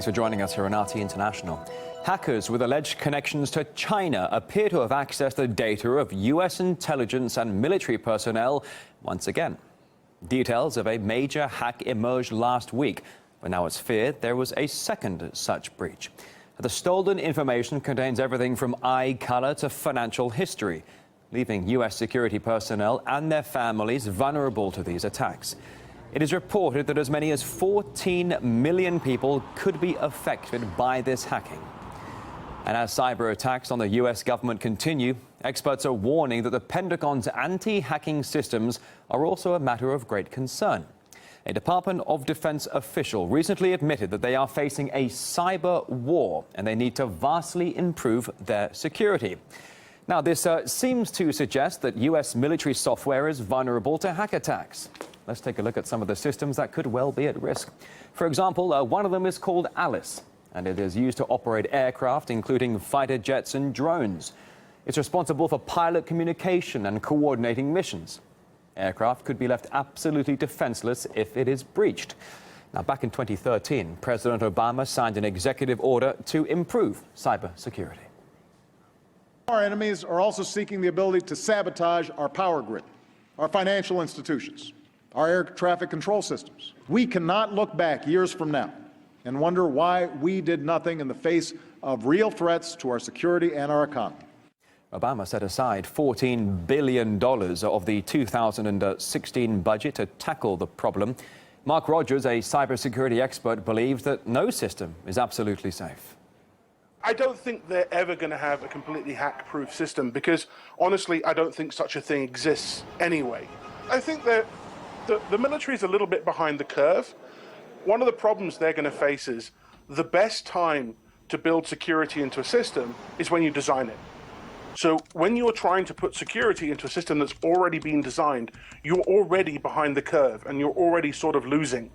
Thanks for joining us here on RT International. Hackers with alleged connections to China appear to have accessed the data of U.S. intelligence and military personnel once again. Details of a major hack emerged last week, but now it's feared there was a second such breach. The stolen information contains everything from eye color to financial history, leaving U.S. security personnel and their families vulnerable to these attacks. It is reported that as many as 14 million people could be affected by this hacking. And as cyber attacks on the U.S. government continue, experts are warning that the Pentagon's anti-hacking systems are also a matter of great concern. A Department of Defense official recently admitted that they are facing a cyber war and they need to vastly improve their security. Now, this seems to suggest that U.S. military software is vulnerable to hack attacks. Let's take a look at some of the systems that could well be at risk. For example, one of them is called Alice, and it is used to operate aircraft, including fighter jets and drones. It's responsible for pilot communication and coordinating missions. Aircraft could be left absolutely defenseless if it is breached. Now, back in 2013, President Obama signed an executive order to improve cybersecurity. Our enemies are also seeking the ability to sabotage our power grid, our financial institutions, our air traffic control systems. We cannot look back years from now and wonder why we did nothing in the face of real threats to our security and our economy. Obama set aside $14 billion of the 2016 budget to tackle the problem. Mark Rogers, a cybersecurity expert, believes that no system is absolutely safe. I don't think they're ever going to have a completely hack-proof system because, honestly, I don't think such a thing exists anyway. I think that the military is a little bit behind the curve. One of the problems they're going to face is the best time to build security into a system is when you design it. So when you're trying to put security into a system that's already been designed, you're already behind the curve and you're already sort of losing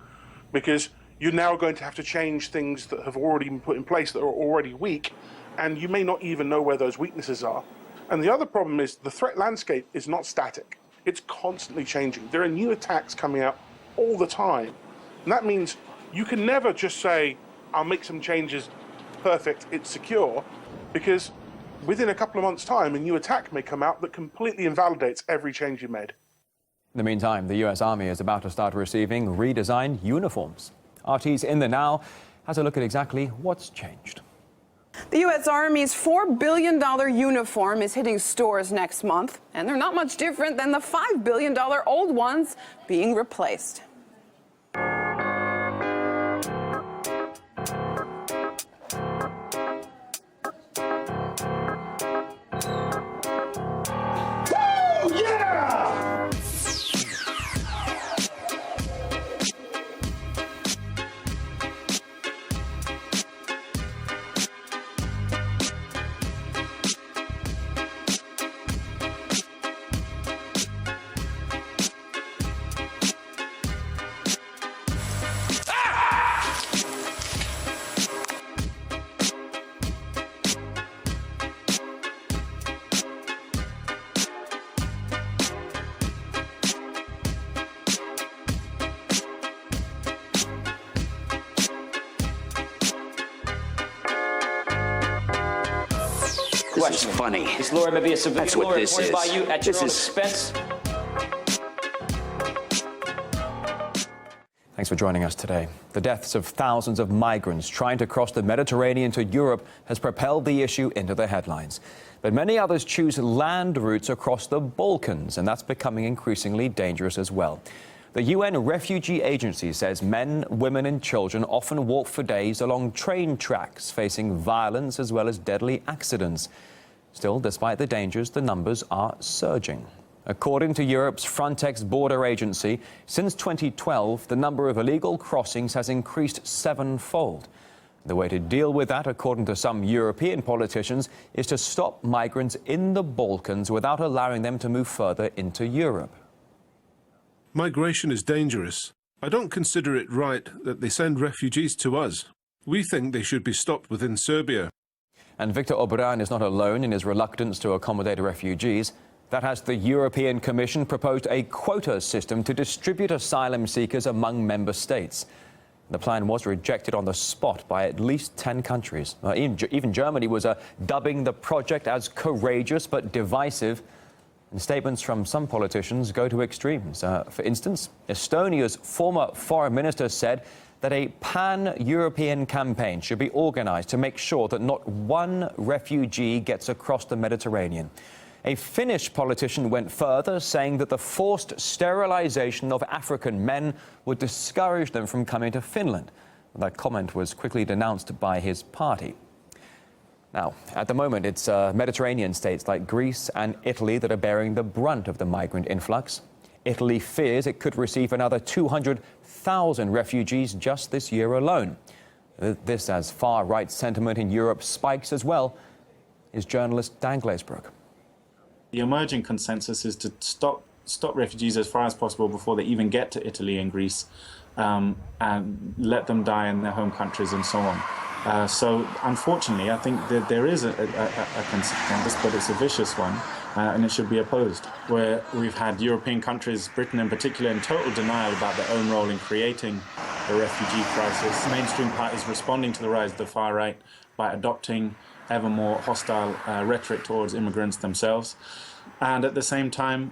because you're now going to have to change things that have already been put in place that are already weak, and you may not even know where those weaknesses are. And the other problem is the threat landscape is not static. It's constantly changing. There are new attacks coming out all the time. And that means you can never just say, I'll make some changes, perfect, it's secure, because within a couple of months' time, a new attack may come out that completely invalidates every change you made. In the meantime, the U.S. Army is about to start receiving redesigned uniforms. RT's In the Now has a look at exactly what's changed. The U.S. Army's $4 billion uniform is hitting stores next month, and they're not much different than the $5 billion old ones being replaced. This is funny. This lure may be a civilian That's what lure this appointed is. by you at your own expense. Thanks for joining us today. The deaths of thousands of migrants trying to cross the Mediterranean to Europe has propelled the issue into the headlines. But many others choose land routes across the Balkans, and that's becoming increasingly dangerous as well. The UN Refugee Agency says men, women and children often walk for days along train tracks, facing violence as well as deadly accidents. Still, despite the dangers, the numbers are surging. According to Europe's Frontex border agency, since 2012, the number of illegal crossings has increased sevenfold. The way to deal with that, according to some European politicians, is to stop migrants in the Balkans without allowing them to move further into Europe. Migration is dangerous. I don't consider it right that they send refugees to us. We think they should be stopped within Serbia. And Viktor Orbán is not alone in his reluctance to accommodate refugees. That has the European Commission proposed a quota system to distribute asylum seekers among member states. The plan was rejected on the spot by at least 10 countries. Even Germany was dubbing the project as courageous but divisive. And statements from some politicians go to extremes. For instance, Estonia's former foreign minister said that a pan-European campaign should be organized to make sure that not one refugee gets across the Mediterranean. A Finnish politician went further, saying that the forced sterilization of African men would discourage them from coming to Finland. That comment was quickly denounced by his party. Now, at the moment, it's Mediterranean states like Greece and Italy that are bearing the brunt of the migrant influx. Italy fears it could receive another 200,000 refugees just this year alone. This as far-right sentiment in Europe spikes as well, is journalist Dan Glazebrook. The emerging consensus is to stop refugees as far as possible before they even get to Italy and Greece, and let them die in their home countries and so on. So unfortunately, I think that there is a consensus, but it's a vicious one, and it should be opposed. Where we've had European countries, Britain in particular, in total denial about their own role in creating the refugee crisis. Mainstream parties responding to the rise of the far right by adopting ever more hostile rhetoric towards immigrants themselves. And at the same time,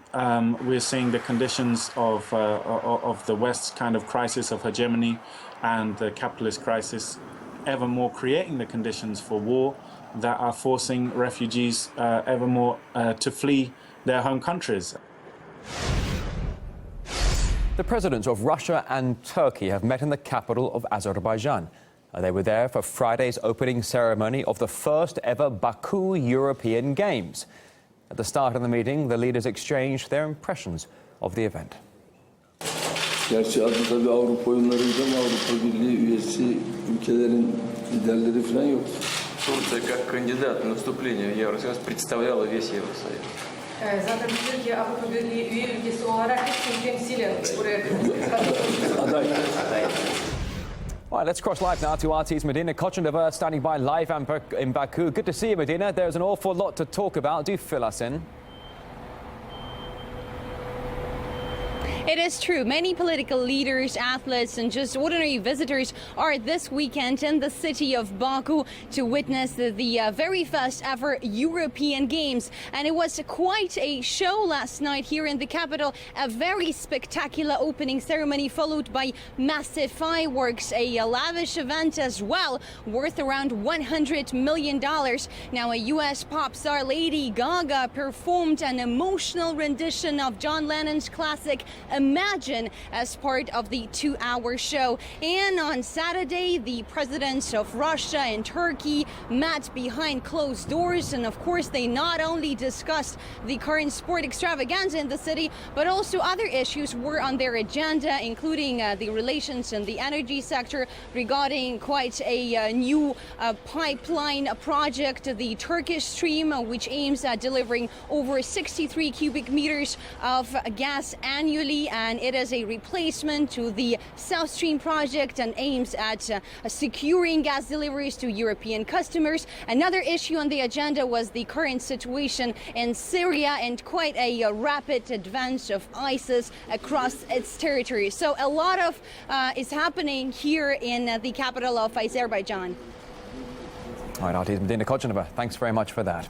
we're seeing the conditions of the West's kind of crisis of hegemony and the capitalist crisis ever more creating the conditions for war that are forcing refugees ever more to flee their home countries. The presidents of Russia and Turkey have met in the capital of Azerbaijan. They were there for Friday's opening ceremony of the first ever Baku European Games. At the start of the meeting, the leaders exchanged their impressions of the event. Gerçi adı tabii Avrupa oyunlarıydı ama Avrupa Birliği üyesi ülkelerin liderleri falan yok. Турция как кандидат на вступление в Евросоюз представляла весь Евросоюз. Zaten Türkiye Avrupa Birliği üye ülkesi olarak hepsini temsilen buraya Aday. All right, let's cross live now to RT's Medina Kochandova, standing by live in Baku. Good to see you, Medina. There's an awful lot to talk about. Do fill us in. It is true. Many political leaders, athletes, and just ordinary visitors are this weekend in the city of Baku to witness the very first ever European Games. And it was quite a show last night here in the capital. A very spectacular opening ceremony followed by massive fireworks, a lavish event as well, worth around $100 million. Now, a U.S. pop star Lady Gaga performed an emotional rendition of John Lennon's classic Imagine as part of the 2-hour show. And on Saturday, the presidents of Russia and Turkey met behind closed doors. And of course, they not only discussed the current sport extravaganza in the city, but also other issues were on their agenda, including the relations in the energy sector regarding quite a new pipeline project, the Turkish Stream, which aims at delivering over 63 cubic meters of gas annually. And it is a replacement to the South Stream project and aims at securing gas deliveries to European customers. Another issue on the agenda was the current situation in Syria and quite a rapid advance of ISIS across its territory. So a lot of is happening here in the capital of Azerbaijan. All right, RT's Medina Kochandova, thanks very much for that.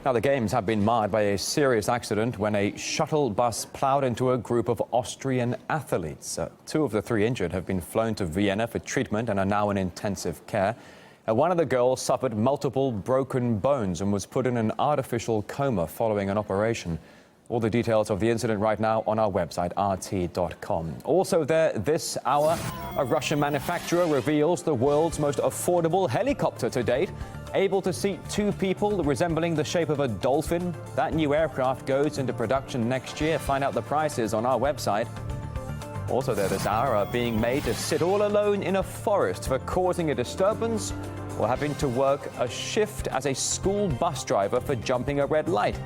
Now, the Games have been marred by a serious accident when a shuttle bus ploughed into a group of Austrian athletes. 2 of the 3 injured have been flown to Vienna for treatment and are now in intensive care. One of the girls suffered multiple broken bones and was put in an artificial coma following an operation. All the details of the incident right now on our website, rt.com. Also there this hour, a Russian manufacturer reveals the world's most affordable helicopter to date, able to seat 2 people resembling the shape of a dolphin. That new aircraft goes into production next year. Find out the prices on our website. Also there this hour, being made to sit all alone in a forest for causing a disturbance or having to work a shift as a school bus driver for jumping a red light.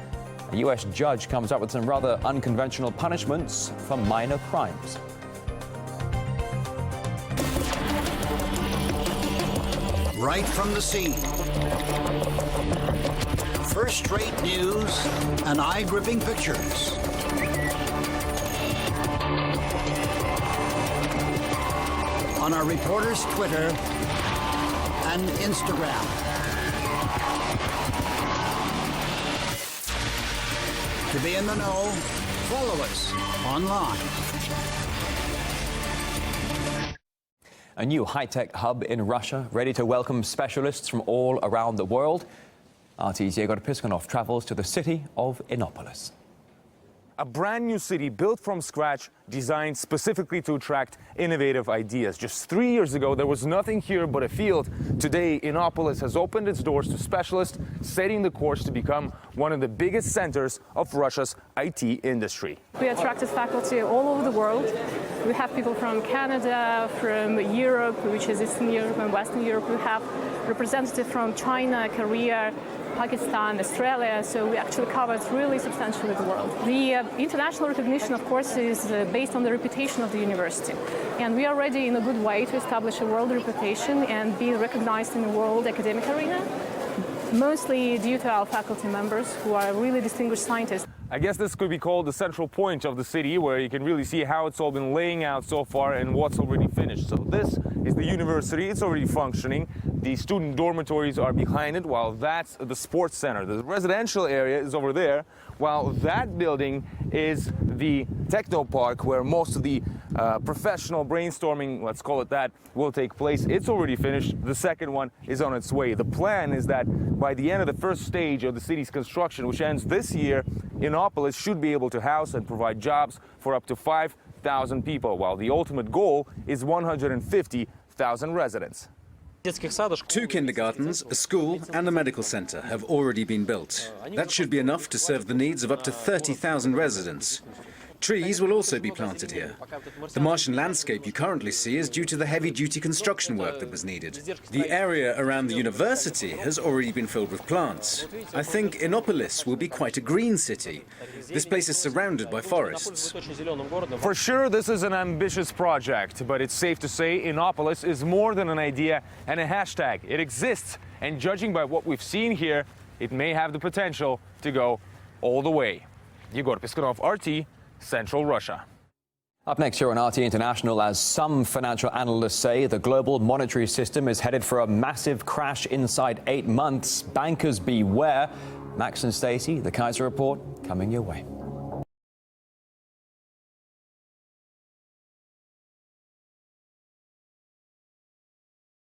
A U.S. judge comes up with some rather unconventional punishments for minor crimes. Right from the scene. First-rate news and eye-gripping pictures. on our reporters' Twitter and Instagram. To be in the know, follow us online. A new high-tech hub in Russia, ready to welcome specialists from all around the world. RT's Yegor Piskunov travels to the city of Innopolis. A brand new city built from scratch, designed specifically to attract innovative ideas. Just 3 years ago, there was nothing here but a field. Today, Innopolis has opened its doors to specialists, setting the course to become one of the biggest centers of Russia's IT industry. We attracted faculty all over the world. We have people from Canada, from Europe, which is Eastern Europe and Western Europe. We have representatives from China, Korea, Pakistan, Australia, so we actually covered really substantially the world. The international recognition, of course, is based on the reputation of the university. And we are ready in a good way to establish a world reputation and be recognized in the world academic arena, mostly due to our faculty members who are really distinguished scientists. I guess this could be called the central point of the city, where you can really see how it's all been laying out so far and what's already finished. So this is the university. It's already functioning. The student dormitories are behind it, while that's the sports center. The residential area is over there, while that building is the techno park, where most of the professional brainstorming, let's call it that, will take place. It's already finished. The second one is on its way. The plan is that by the end of the first stage of the city's construction, which ends this year, Innopolis should be able to house and provide jobs for up to 5,000 people, while the ultimate goal is 150,000 residents. 2 kindergartens, a school and a medical centre have already been built. That should be enough to serve the needs of up to 30,000 residents. Trees will also be planted here. The Martian landscape you currently see is due to the heavy-duty construction work that was needed. The area around the university has already been filled with plants. I think Innopolis will be quite a green city. This place is surrounded by forests. For sure, this is an ambitious project, but it's safe to say Innopolis is more than an idea and a hashtag. It exists, and judging by what we've seen here, it may have the potential to go all the way. Yegor Piskunov, RT, Central Russia. Up next here on RT International, as some financial analysts say, the global monetary system is headed for a massive crash inside 8 months. Bankers beware. Max and Stacey, the Kaiser Report, coming your way.